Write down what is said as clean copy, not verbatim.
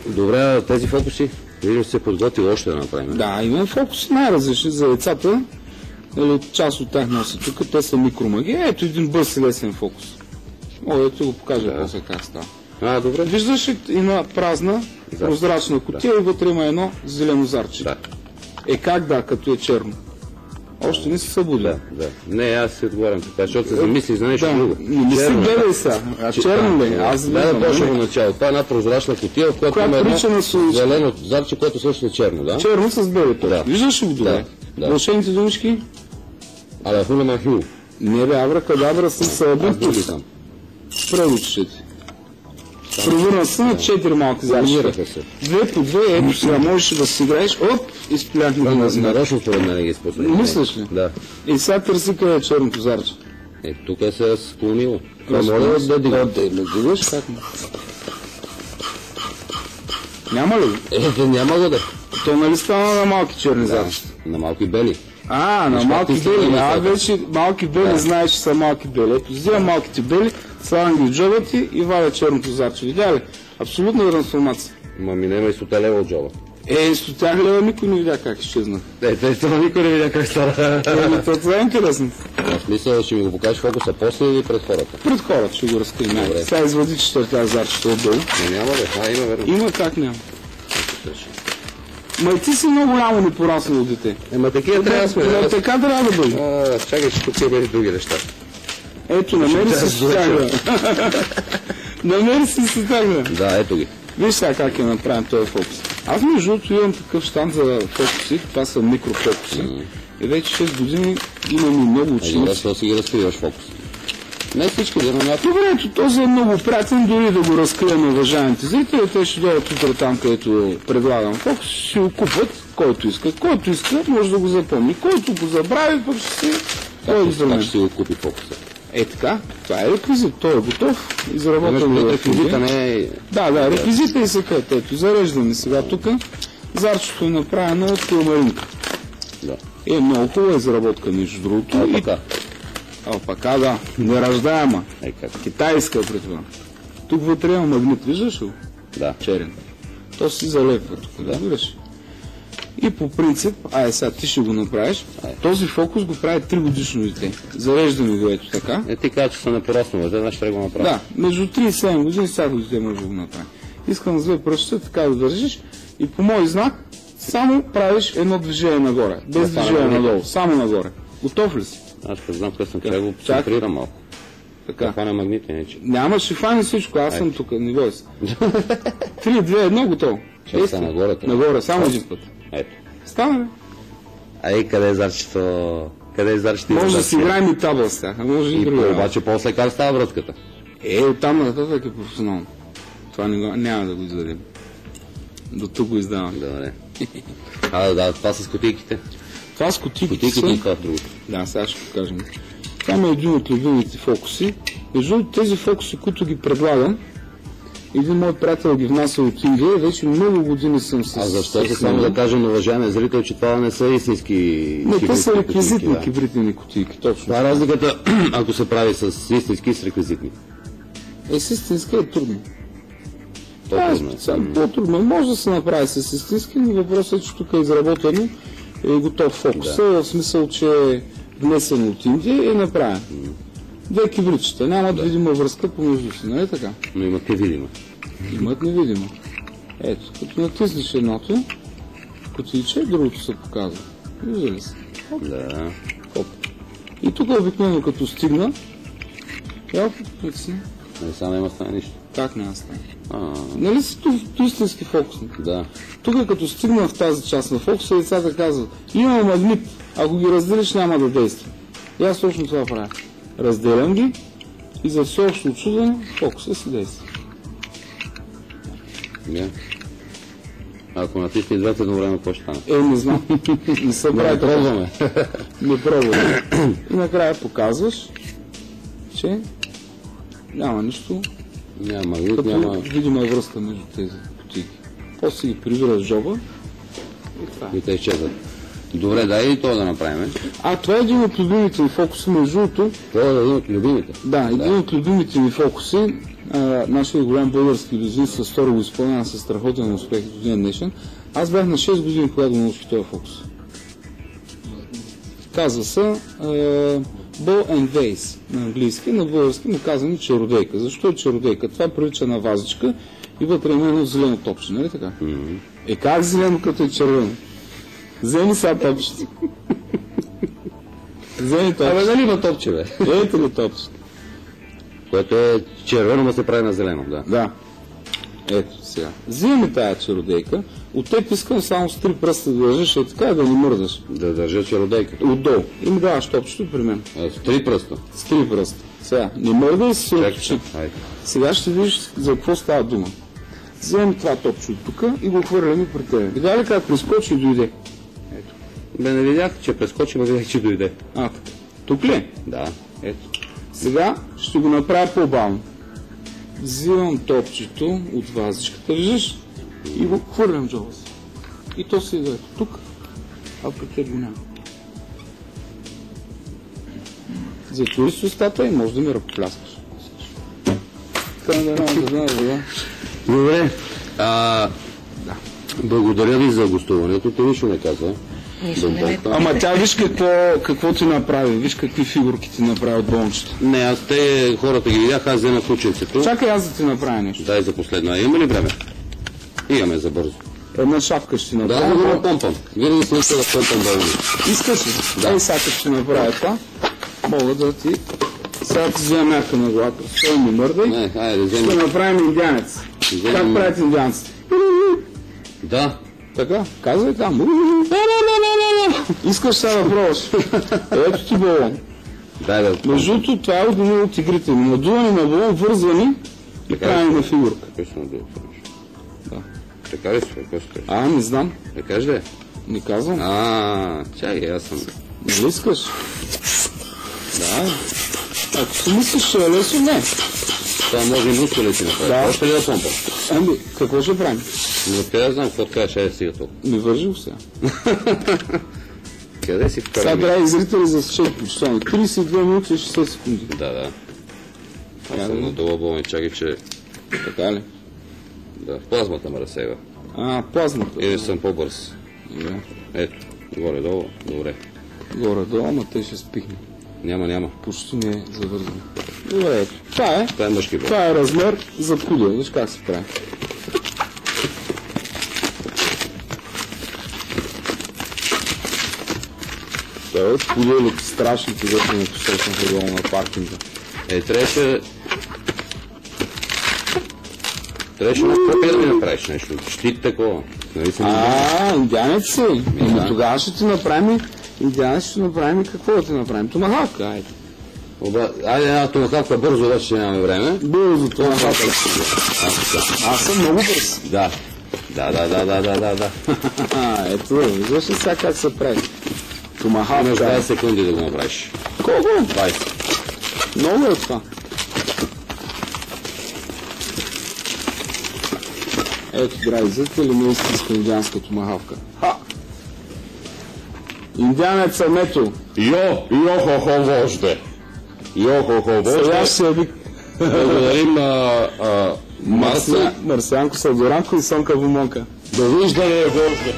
Добре, тези фокуси, виждам се подготвил още да направим. Да, има фокуси най-различни за децата. Част от тях носи тук, те са микромаги. Ето един бърз и лесен фокус. Мога да ти го покажа после как става. Добре. Виждаш ли една празна, прозрачна кутия и вътре има едно зелено зарче. Да. Как като е черно? Още не се събуди. Да. Не, аз си отговарям така, защото се замислих за нещо друго. Не си гледай сега. Черно ли? Аз гледам точно в начало. Това е една прозрачна кутия, в която има едно зелено зарче, което също е черно, да? Черно с бели точно. Виждаш ли го добре? Вълшебните думички? Хуна Махил. Не бе, абракадабра с събър. Прелучите ти. Превърна се на 4 малки зарчета. Две по две, ето сега можеш да си играеш. Оп, изпляхме го на нарочно според мен ги изпуснали. Мислиш ли? Да. И сега търси къде е черното зарче. Тук се е склонило. Моля да дигаш как му? Няма ли? Няма го да. То нали стана на малки черни зарчета? На малки бели. На малки бели. Вече малки бели знаеш, че са малки бели. Ето, взимам малките бели, слагам ги в джоба ти и валя черното зарче. Видя ли? Абсолютна трансформация. Ми няма и 100 лева от джоба. 100 лева никой не видя как изчезна. Това никой не видя как стана. Това е интересно. В смисъл, ще ми го покажеш фокуса после или пред хората? Пред хората ще го разкрием. Сега извади четвъртя зарчета отдолу. Няма да, има верно. Има, как няма. Ма и ти си много голямо непораснало дете. Такива трябва да сме. Така трябва да бъде. Чакай, че тук има други неща. Ето, намери си стягна. Намери си стягна. Да, ето ги. Виж сега как е направен този фокус. Аз между другото имам такъв щанд за фокуси, това са микрофокуси. И вече 6 години имам и много ученици. Защо си ги разкриваш фокус? Не всички да намят. Добре, този е много приятен, дори да го разкрием, уважаемите зрители. Те ще дойдат утре там, където предлагам фокус, ще го купат, който иска. Който иска, може да го запомни. Който го забрави, пък ще си... Как ще си го купи фокуса? Така, това е реквизит, той е готов, изработен реквизита не е... Да, реквизита и секрет, ето, зареждаме сега тук. Зарчето е направено от килмаринка. Е много хубава изработка, между другото. Алпака, да, нераждаема. Китайска при това. Тук вътре има магнит, виждаш ли? Да. Черен. То си залепва тук, да виждаш. И по принцип, сега ти ще го направиш, този фокус го прави 3 годишно дете. Зареждаме го ето така. Ти кажа, че съм непораснал, веднъж ще го направя. Да, между 3 и 7 години всяко дете може да го направи. Искам с две пръща, така да държиш и по мой знак само правиш едно движение нагоре. Без движение надолу, само нагоре. Готов ли си? Аз ще знам къде съм, трябва да го центрирам малко. Така. Това не е магнитен, не че. Няма, ще фани всичко, аз съм тук, не бой се. 3, 2, 1, готово. Нагоре, само един път. Ето. Стана ли? Къде е зарчето? Къде е зарчето? Може да си играем и табъл с тях, може и друга. Обаче после как става връзката? Оттам нататък е професионално. Това няма да го издадем. До тук го издавам. Добре. Това с кутийките. Това с кутийките са... и това другото. Да, сега ще покажем. Това е един от любимите фокуси. Между тези фокуси, които ги предлагам, един мой приятел ги внася от Индия, вече много години съм с... Защо се само да кажем, уважаемия зрител, че това не са истински... Не, те са реквизитни кибритни кутийки, точно. Това е разликата, ако се прави с истински и с реквизитни. С истински е трудно. По-трудно. По-трудно. Може да се направи с истински, но въпросът е, че тук е изработено и е готов фокуса, в смисъл, че е внесен от Индия и е направен. Две кибритчета, нямат видима връзка помежду си, нали така? Но имат невидима. Имат невидима. Ето, като натиснеш едното, кутийче, другото се показва. Вижда ли се? Да. Хоп. И тук обикновено като стигна, Сега няма стане нищо. Как няма стане? Нали си истински фокусник? Да. Тук като стигна в тази част на фокуса, децата казват, има магнит, ако ги разделиш няма да действа. И аз точно това правя. Разделям ги и за всеобщо очудване фокуса си действа. Ако натисне двете едновременно, какво ще стане? Не знам. Не се прави. Пробваме. Не пробваме. И накрая показваш, че няма нищо. Няма магнит, няма... Видима връзка между тези кутийки. После ги прибираш в джоба и това. И те изчезват. Добре, дай и това да направим. Това е един от любимите ми фокуси, между другото. Това е един от любимите? Да, един от любимите ми фокуси. Нашият голям български иллюзионист с Стори го изпълнява със страхотен успех до ден днешен. Аз бях на 6 години, когато научих този фокус. Казва се Bow and Vase на английски, на български му казваме чародейка. Защо е чародейка? Това прилича на вазичка и вътре има едно зелено топче, нали така? Как зелено, като е червено? Вземи сега топчето. Вземи топчето. Абе, дали има топче, бе? Ето го топче. Което е червено, но се прави на зелено, да. Да. Ето сега. Вземи тая чародейка, от теб искам само с 3 пръста да държиш и така да не мърдаш. Да държа чародейка. Отдолу. И ми даваш топчето при мен. С 3 пръста? С 3 пръста. Сега, не мърдай си очи. Сега ще видиш за какво става дума. Вземем това топче от тук и го хвърляме при тебе. Видя ли как прескочи и дойде? Ето. Бе, не видях, че прескочи, но видях, че дойде. Тук ли? Да. Ето. Сега ще го направя по-бавно. Взимам топчето от вазичката, виждаш? И го хвърлям джоба си. И то се иде тук, а при теб го няма. Затвори си устата и може да ми ръкопляскаш. Добре. Благодаря ви за гостуването. Ти нищо не казва. Ама тя виж какво ти направи, виж какви фигурки ти направи от болничета. Не, аз те хората ги видях, аз взема ключенцето. Чакай аз да ти направя нещо. Дай за последно. Има ли време? Имаме за бързо. Една шапка ще ти направя. Да, да го помпам. Винаги си иска да помпам болни. Искаш ли? Да. Сега ще направя това. Мога да ти... Сега ти взема мярка на главата. Стой ми мърдай. Не, айде, вземи. Ще направим индианец. Как правят индианците? Да. Така, казвай там. Искаш сега да пробваш. Ето ти балон. Дай да. Между другото, това е един от игрите ми. Надуване на балон, вързвани и правим на фигурка. Какво ще надува? Да. Така ли си? Какво ще кажеш? Не знам. Да кажеш ли? Не казвам. Чакай, аз съм. Не искаш? Да. Ако си мислиш, ще е лесно, не. Това може и мускули си направи. Да. Още ли да помпам? Какво ще правим? Но къде да знам, какво кажеш, айде сега толкова. Не вържи го сега. Къде си вкараме? Сега трябва и зрители за слушат почитание. 32 минути и 60 секунди. Да. Аз съм надолу болни, чакай, че... Така ли? Да, плазмата ме разсейва. Плазмата. Или съм по-бърз. Да. Ето, горе-долу, добре. Горе-долу, ама те ще спихне. Няма. Почти не е завързано. Добре, ето. Това е мъжки бол. Това е размер за пудел. Виж как се прави. Това е пуделите страшните, които не посрещам в региона на паркинга. Трябваше на копия да ми направиш нещо. Щит такова. Индианец си. Тогава ще ти направим индианец, ще направим какво да ти направим? Томахавка, айде. Айде, томахавка бързо, вече нямаме време. Бързо, томахавка. Аз съм много бърз. Да. Ето, виждаш ли сега как се прави? Томахавка. Имаш 20 секунди да го направиш. Колко? 20. Много е това. Ето, драги зрители, не истинска индианска томахавка. Индианеца Мето. Йо-хо-хо вожде. Сега ще я вик. Благодарим Марсианко Садоранко и Сонка Вумонка. Довиждане, вожде.